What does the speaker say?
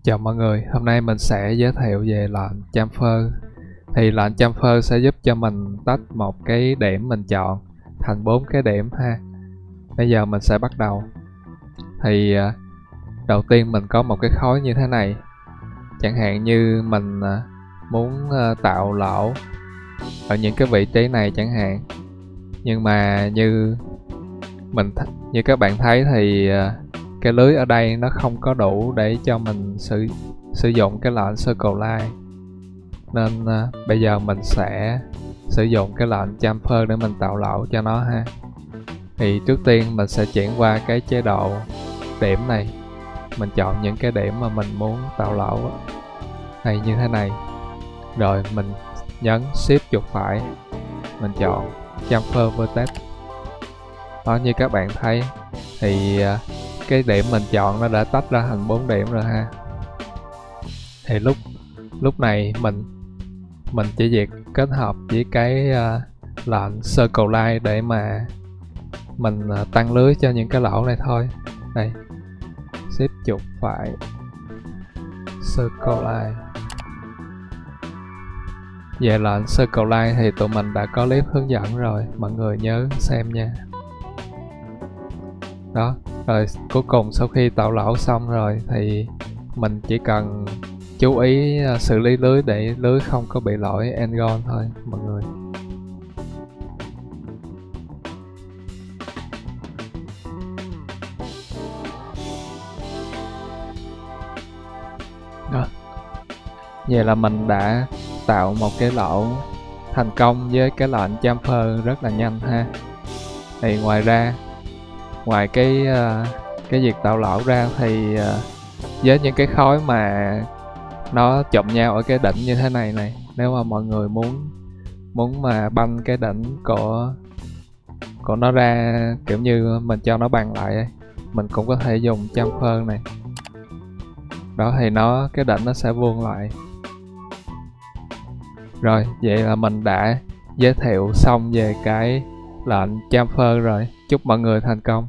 Chào mọi người, hôm nay mình sẽ giới thiệu về lệnh chamfer. Thì lệnh chamfer sẽ giúp cho mình tách một cái điểm mình chọn thành 4 cái điểm ha. Bây giờ mình sẽ bắt đầu. Thì đầu tiên mình có một cái khối như thế này. Chẳng hạn như mình muốn tạo lỗ ở những cái vị trí này chẳng hạn. Nhưng mà như các bạn thấy thì cái lưới ở đây nó không có đủ để cho mình sử dụng cái lệnh circle line, nên bây giờ mình sẽ sử dụng cái lệnh chamfer để mình tạo lỗ cho nó ha. Thì trước tiên mình sẽ chuyển qua cái chế độ điểm này, mình chọn những cái điểm mà mình muốn tạo lỗ này như thế này, rồi mình nhấn shift chuột phải, mình chọn chamfer vertex. Đó, như các bạn thấy thì cái điểm mình chọn nó đã tách ra thành 4 điểm rồi ha. Thì lúc này mình chỉ việc kết hợp với cái lệnh circle line để mà mình tăng lưới cho những cái lỗ này thôi. Đây, shift chuột phải, circle line. Về lệnh circle line thì tụi mình đã có clip hướng dẫn rồi, mọi người nhớ xem nha. Đó, rồi cuối cùng sau khi tạo lỗ xong rồi thì mình chỉ cần chú ý xử lý lưới để lưới không có bị lỗi end goal thôi mọi người. Đó, vậy là mình đã tạo một cái lỗ thành công với cái lệnh chamfer rất là nhanh ha. Thì ngoài cái việc tạo lỗ ra thì với những cái khối mà nó chụm nhau ở cái đỉnh như thế này, nếu mà mọi người muốn mà banh cái đỉnh của nó ra, kiểu như mình cho nó bằng lại ấy, mình cũng có thể dùng chamfer này. Đó, thì cái đỉnh nó sẽ vuông lại. Rồi, vậy là mình đã giới thiệu xong về cái lệnh chamfer rồi. Chúc mọi người thành công.